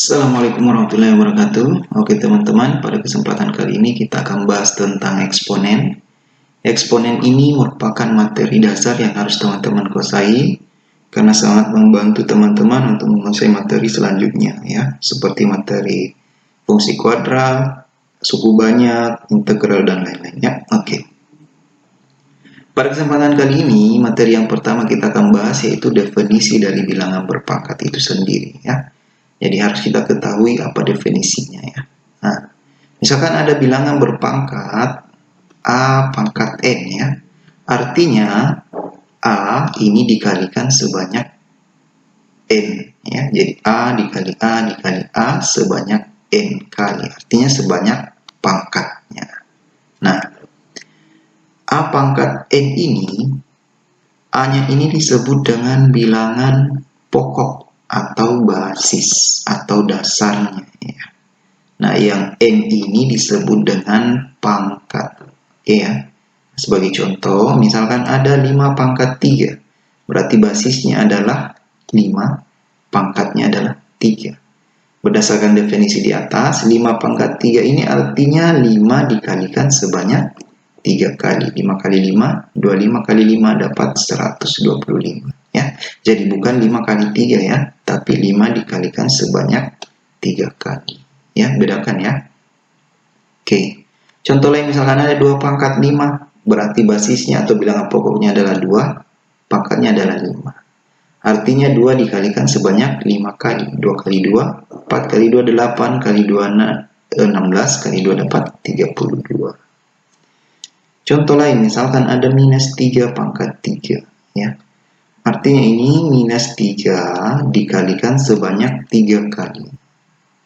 Assalamualaikum warahmatullahi wabarakatuh. Oke teman-teman, pada kesempatan kali ini kita akan bahas tentang eksponen. Eksponen ini merupakan materi dasar yang harus teman-teman kuasai karena sangat membantu teman-teman untuk menguasai materi selanjutnya ya, seperti materi fungsi kuadrat, suku banyak, integral dan lain-lainnya. Oke. Pada kesempatan kali ini, materi yang pertama kita akan bahas yaitu definisi dari bilangan berpangkat itu sendiri ya. Jadi harus kita ketahui apa definisinya ya. Nah, misalkan ada bilangan berpangkat A pangkat N ya. Artinya A ini dikalikan sebanyak N ya. Jadi A dikali A sebanyak N kali. Artinya sebanyak pangkatnya. Nah, A pangkat N ini, A-nya ini disebut dengan bilangan pokok atau basis atau dasarnya ya. Nah, yang N ini disebut dengan pangkat ya. Sebagai contoh, misalkan ada 5 pangkat 3, berarti basisnya adalah 5, pangkatnya adalah 3. Berdasarkan definisi di atas, 5 pangkat 3 ini artinya 5 dikalikan sebanyak 3 kali. 5 kali 5, 25 kali 5 dapat 125 ya. Jadi bukan 5 kali 3 ya, tapi 5 dikalikan sebanyak 3 kali ya, bedakan ya. Oke. Contoh lain, misalkan ada 2 pangkat 5, berarti basisnya atau bilangan pokoknya adalah 2, pangkatnya adalah 5. Artinya 2 dikalikan sebanyak 5 kali. 2 kali 2, 4 kali 2 8, kali 2 16, kali 2 dapat 32. Contoh lain, misalkan ada minus 3 pangkat 3 ya. Artinya ini minus 3 dikalikan sebanyak 3 kali.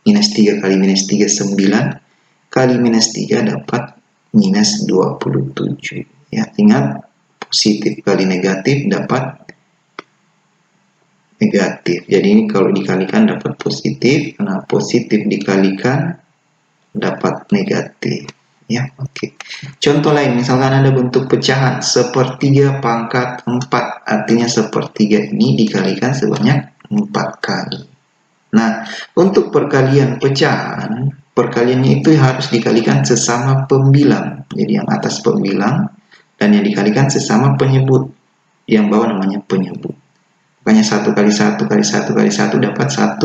Minus 3 kali minus 3 9, kali minus 3 dapat minus 27 ya. Ingat, positif kali negatif dapat negatif. Jadi ini kalau dikalikan dapat positif, karena positif dikalikan dapat negatif ya. Oke. Contoh lain, misalkan ada bentuk pecahan sepertiga pangkat 4, artinya sepertiga ini dikalikan sebanyak 4 kali. Nah, untuk perkalian pecahan, perkaliannya itu harus dikalikan sesama pembilang. Jadi yang atas pembilang dan yang dikalikan sesama penyebut. Yang bawah namanya penyebut. Makanya 1 kali 1 kali 1 kali 1 dapat 1,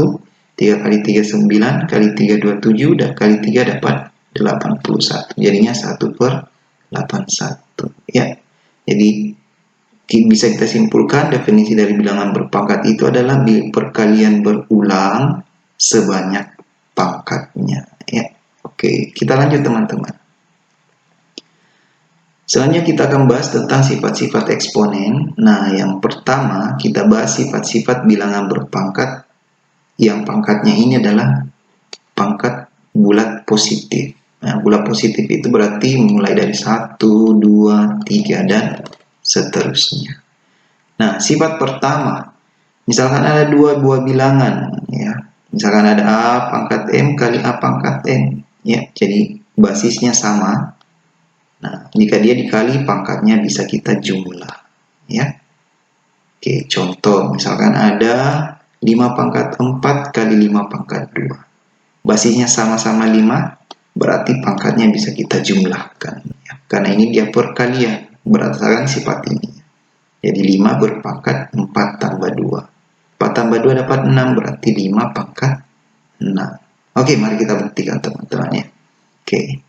3 kali 3 9, kali 3 27, dan kali 3 dapat 81. Jadinya 1/81 ya. Jadi bisa kita simpulkan definisi dari bilangan berpangkat itu adalah perkalian berulang sebanyak pangkatnya ya. Oke, kita lanjut teman-teman. Selanjutnya kita akan bahas tentang sifat-sifat eksponen. Nah, yang pertama kita bahas sifat-sifat bilangan berpangkat yang pangkatnya ini adalah pangkat bulat positif. Nah, bulat positif itu berarti mulai dari 1, 2, 3, dan seterusnya. Nah, sifat pertama, misalkan ada dua buah bilangan ya. Misalkan ada A pangkat M kali A pangkat N ya. Jadi basisnya sama. Nah, jika dia dikali, pangkatnya bisa kita jumlah ya. Oke, contoh misalkan ada 5 pangkat 4 kali 5 pangkat 2. Basisnya sama-sama 5, berarti pangkatnya bisa kita jumlahkan ya. Karena ini dia perkalian berdasarkan sifat ini. Jadi 5 berpangkat 4 tambah 2. 4 tambah 2 dapat 6, berarti 5 pangkat 6. Oke, mari kita buktikan teman-teman ya. Oke.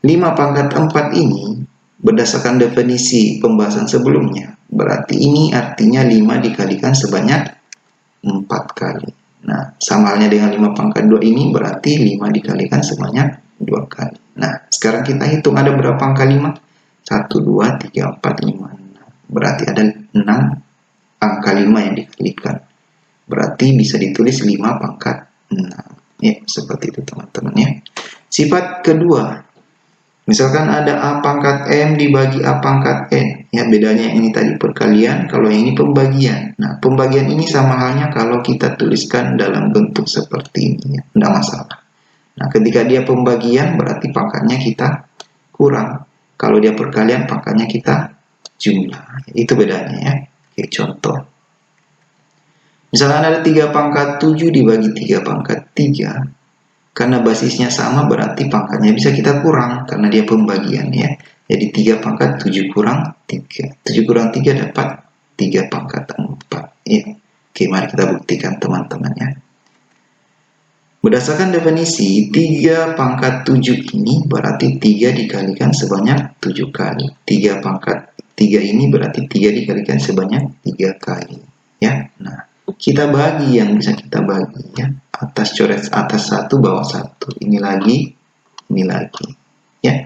5 pangkat 4 ini berdasarkan definisi pembahasan sebelumnya, berarti ini artinya 5 dikalikan sebanyak 4 kali. Nah, sama halnya dengan 5 pangkat 2 ini, berarti 5 dikalikan sebanyak 2 kali. Nah, sekarang kita hitung ada berapa angka 5? 1, 2, 3, 4, 5, 6. Berarti ada 6 angka 5 yang dikalikan. Berarti bisa ditulis 5 pangkat 6. Ya, seperti itu teman-teman ya. Sifat kedua, misalkan ada A pangkat M dibagi A pangkat N. Ya, bedanya ini tadi perkalian, kalau yang ini pembagian. Nah, pembagian ini sama halnya kalau kita tuliskan dalam bentuk seperti ini ya, tidak masalah. Nah, ketika dia pembagian berarti pangkatnya kita kurang. Kalau dia perkalian pangkatnya kita jumlah. Itu bedanya ya. Oke, contoh. Misalkan ada 3 pangkat 7 dibagi 3 pangkat 3, karena basisnya sama berarti pangkatnya bisa kita kurang karena dia pembagian ya. Jadi 3 pangkat 7 kurang 3. 7 kurang 3 dapat 3 pangkat 4 ya. Oke, mari kita buktikan teman-teman ya. Berdasarkan definisi, 3 pangkat 7 ini berarti 3 dikalikan sebanyak 7 kali. 3 pangkat 3 ini berarti 3 dikalikan sebanyak 3 kali ya. Nah, kita bagi yang bisa kita bagi ya. Atas coret atas 1, bawah 1. Ini lagi ya.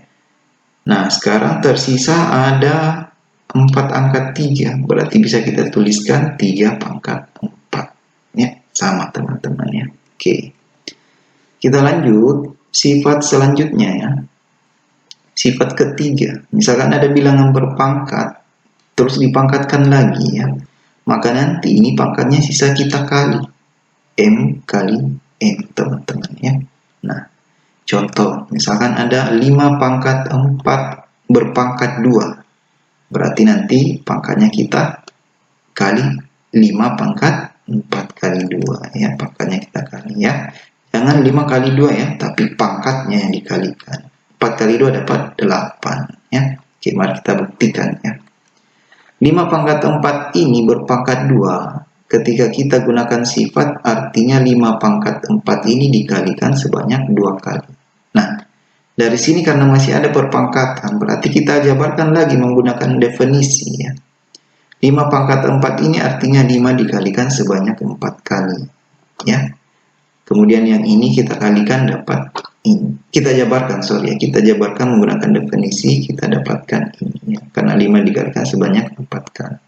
Nah, sekarang tersisa ada 4 angka 3, berarti bisa kita tuliskan 3 pangkat 4 ya. Sama teman-teman ya. Oke. Kita lanjut sifat selanjutnya ya. Sifat ketiga, misalkan ada bilangan berpangkat terus dipangkatkan lagi ya. Maka nanti ini pangkatnya sisa kita kali M kali N teman-teman ya. Nah, contoh misalkan ada 5 pangkat 4 berpangkat 2, berarti nanti pangkatnya kita kali 5 pangkat 4 kali 2 ya. Pangkatnya kita kali ya. Jangan 5 kali 2 ya, tapi pangkatnya yang dikalikan. 4 kali 2 dapat 8 ya. Oke, mari kita buktikan ya. 5 pangkat 4 ini berpangkat 2. Ketika kita gunakan sifat, artinya 5 pangkat 4 ini dikalikan sebanyak 2 kali. Nah, dari sini karena masih ada perpangkatan, berarti kita jabarkan lagi menggunakan definisi ya. 5 pangkat 4 ini artinya 5 dikalikan sebanyak 4 kali ya. Kemudian yang ini kita kalikan dapat ini. Kita jabarkan menggunakan definisi, kita dapatkan ini ya. Karena 5 dikalikan sebanyak 4 kali.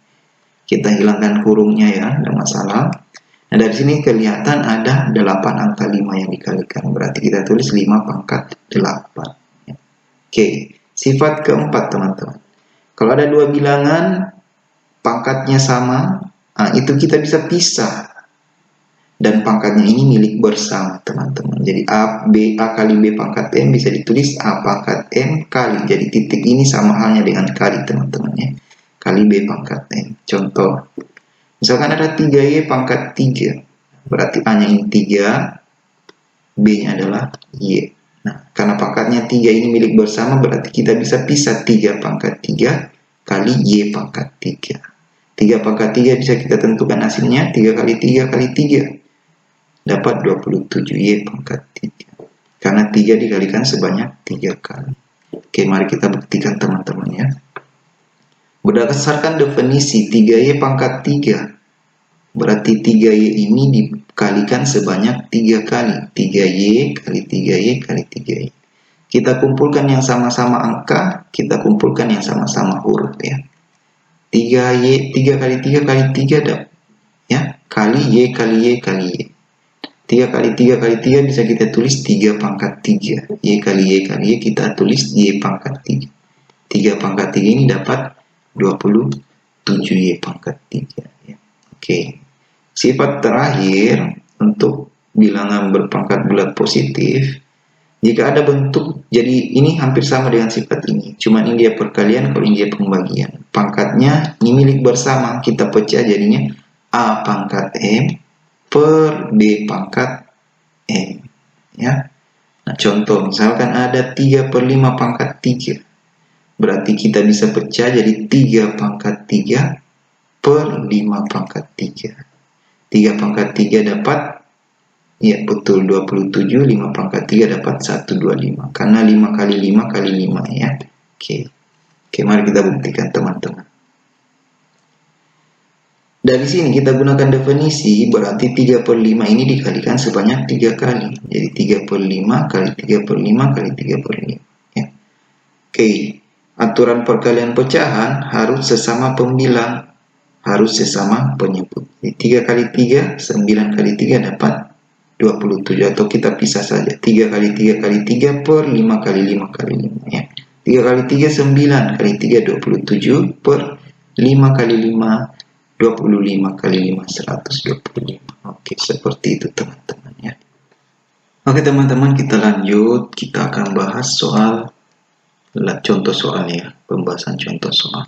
Kita hilangkan kurungnya ya, ada masalah. Nah, dari sini kelihatan ada 8 angka 5 yang dikalikan. Berarti kita tulis 5 pangkat 8. Ya. Oke, sifat keempat teman-teman. Kalau ada dua bilangan, pangkatnya sama, nah, itu kita bisa pisah. Dan pangkatnya ini milik bersama teman-teman. Jadi A kali B pangkat M bisa ditulis A pangkat M kali. Jadi titik ini sama halnya dengan kali teman-teman ya. Kali B pangkat M. Contoh, misalkan ada 3Y pangkat 3. Berarti A-nya ini 3, B-nya adalah Y. Nah, karena pangkatnya 3 ini milik bersama, berarti kita bisa pisah 3 pangkat 3 kali Y pangkat 3. 3 pangkat 3 bisa kita tentukan hasilnya 3 kali 3 kali 3. Dapat 27Y pangkat 3. Karena 3 dikalikan sebanyak 3 kali. Oke, mari kita buktikan teman-teman ya. Berdasarkan definisi 3Y pangkat 3, berarti 3Y ini dikalikan sebanyak 3 kali. 3Y kali 3Y kali 3Y. Kita kumpulkan yang sama-sama angka, kita kumpulkan yang sama-sama huruf ya. 3 kali 3 kali 3 dapat ya, kali Y kali Y kali Y. 3 kali 3 kali 3 bisa kita tulis 3 pangkat 3. Y kali Y kali Y kita tulis Y pangkat 3. 3 pangkat 3 ini dapat 27Y pangkat 3. Ya. Oke. Sifat terakhir untuk bilangan berpangkat bulat positif. Jika ada bentuk, jadi ini hampir sama dengan sifat ini. Cuma ini dia perkalian, kalau ini dia pembagian. Pangkatnya ini milik bersama, kita pecah jadinya A pangkat M per B pangkat M ya. Nah, contoh misalkan ada 3 per 5 pangkat 3, berarti kita bisa pecah jadi 3 pangkat 3 per 5 pangkat 3. 3 pangkat 3 dapat ya betul 27, 5 pangkat 3 dapat 125 karena 5 kali 5 kali 5 ya. Oke, mari kita buktikan teman-teman. Dari sini kita gunakan definisi, berarti 3 per 5 ini dikalikan sebanyak 3 kali. Jadi 3 per 5 kali 3 per 5 kali 3 per 5. Ya. Oke, aturan perkalian pecahan harus sesama pembilang, harus sesama penyebut. Jadi 3 kali 3, 9 kali 3 dapat 27. Atau kita pisah saja, 3 kali 3 kali 3 per 5 kali 5 kali 5. Ya. 3 kali 3, 9 kali 3, 27 per 5 kali 5, 25 kali 5, 125. Oke, seperti itu teman-teman ya. Oke teman-teman, kita lanjut. Kita akan bahas soal contoh soal ya, pembahasan contoh soal.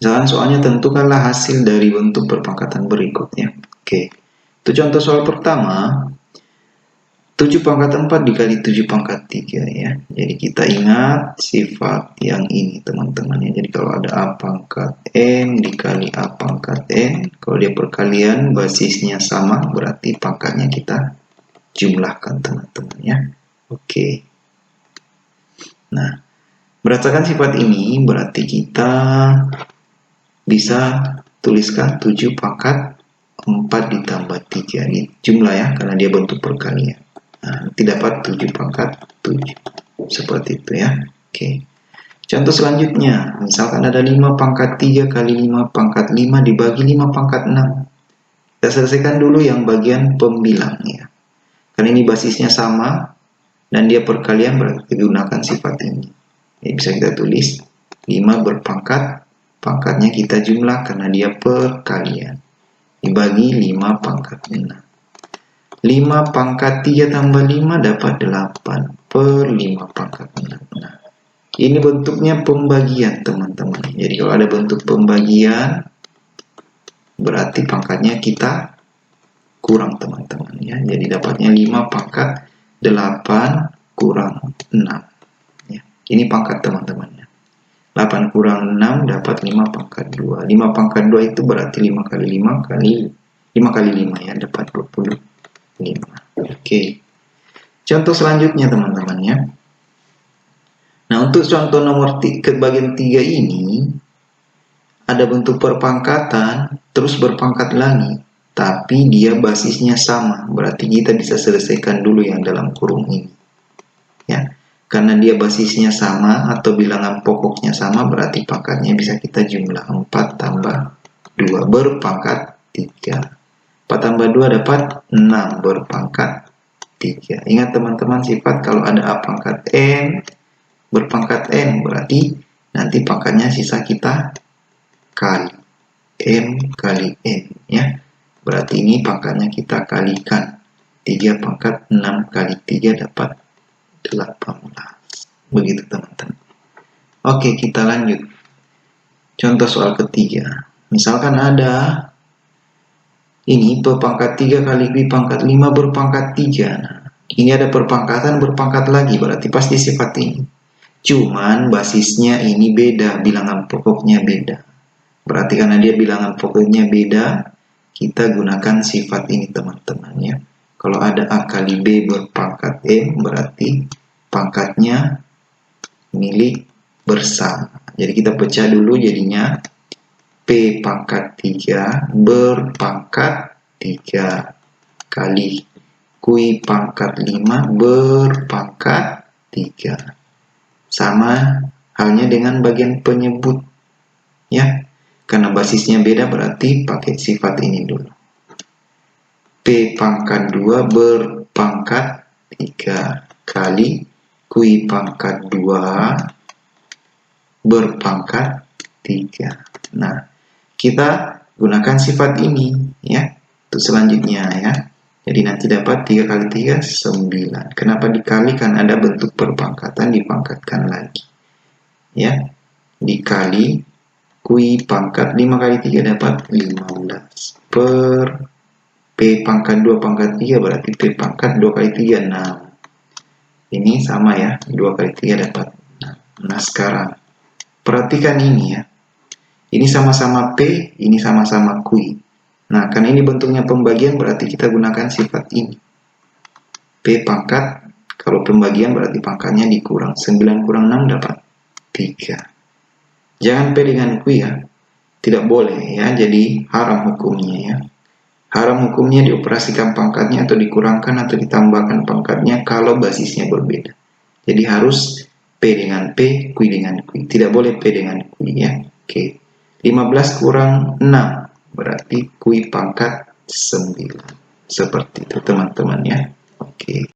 Misalkan soalnya tentukanlah hasil dari bentuk perpangkatan berikut ya. Oke, Untuk contoh soal pertama, 7 pangkat 4 dikali 7 pangkat 3 ya. Jadi kita ingat sifat yang ini teman-teman ya. Jadi kalau ada A pangkat N dikali A pangkat N, kalau dia perkalian basisnya sama, berarti pangkatnya kita jumlahkan teman-teman ya. Oke. Nah, berdasarkan sifat ini berarti kita bisa tuliskan 7 pangkat 4 ditambah 3 ini jumlah ya, karena dia bentuk perkalian. Nah, nanti dapat 7 pangkat 7. Seperti itu ya. Oke. Contoh selanjutnya, misalkan ada 5 pangkat 3 kali 5 pangkat 5 dibagi 5 pangkat 6. Kita selesaikan dulu yang bagian pembilang ya. Karena ini basisnya sama dan dia perkalian, berarti gunakan sifat ini. Jadi bisa kita tulis 5 berpangkat, pangkatnya kita jumlah karena dia perkalian. Dibagi 5 pangkat 6. 5 pangkat 3 tambah 5 dapat 8 per 5 pangkat 6. Nah, ini bentuknya pembagian teman-teman. Jadi kalau ada bentuk pembagian, berarti pangkatnya kita kurang teman-teman ya. Jadi dapatnya 5 pangkat 8 kurang 6. Ya. Ini pangkat teman-teman ya. 8 kurang 6 dapat 5 pangkat 2. 5 pangkat 2 itu berarti 5 kali 5 kali 5 kali 5 ya, dapat 25. Oke. Contoh selanjutnya teman-teman ya. Nah, untuk contoh nomor ke bagian 3 ini ada bentuk perpangkatan terus berpangkat lagi, tapi dia basisnya sama. Berarti kita bisa selesaikan dulu yang dalam kurung ini. Ya. Karena dia basisnya sama atau bilangan pokoknya sama, berarti pangkatnya bisa kita jumlah 4 tambah 2 berpangkat 3. 4 tambah 2 dapat 6 berpangkat 3. Ingat teman-teman sifat kalau ada A pangkat N berpangkat N, berarti nanti pangkatnya sisa kita kali M kali N ya. Berarti ini pangkatnya kita kalikan. 3 pangkat 6 kali 3 dapat 18. Begitu teman-teman. Oke, kita lanjut. Contoh soal ketiga. Misalkan ada ini pangkat 3 kali B pangkat 5 berpangkat 3. Nah, ini ada perpangkatan berpangkat lagi, berarti pasti sifat ini. Cuman basisnya ini beda, bilangan pokoknya beda. Berarti karena dia bilangan pokoknya beda, kita gunakan sifat ini teman-teman ya. Kalau ada A kali B berpangkat M, berarti pangkatnya milik bersama. Jadi kita pecah dulu jadinya P pangkat 3 berpangkat 3 kali Q pangkat 5 berpangkat 3. Sama halnya dengan bagian penyebut ya. Karena basisnya beda berarti pakai sifat ini dulu. P pangkat 2 berpangkat 3 kali Q pangkat 2 berpangkat 3. Nah, kita gunakan sifat ini ya untuk selanjutnya ya. Jadi nanti dapat 3 kali 3 9. Kenapa dikali? Karena ada bentuk perpangkatan, dipangkatkan lagi ya. Dikali Q pangkat 5 kali 3 dapat 15 per P pangkat 2 pangkat 3 berarti P pangkat 2 kali 3 6. Ini sama ya, 2 kali 3 dapat 6. Nah, sekarang perhatikan ini ya. Ini sama-sama P, ini sama-sama Q. Nah, karena ini bentuknya pembagian berarti kita gunakan sifat ini. P pangkat, kalau pembagian berarti pangkatnya dikurang. 9 kurang 6 dapat 3. Jangan P dengan Q ya. Tidak boleh ya, jadi haram hukumnya ya. Haram hukumnya dioperasikan pangkatnya atau dikurangkan atau ditambahkan pangkatnya kalau basisnya berbeda. Jadi harus P dengan P, Q dengan Q. Tidak boleh P dengan Q ya. Oke. 15 kurang 6 berarti Q pangkat 9. Seperti itu teman-teman ya. Oke.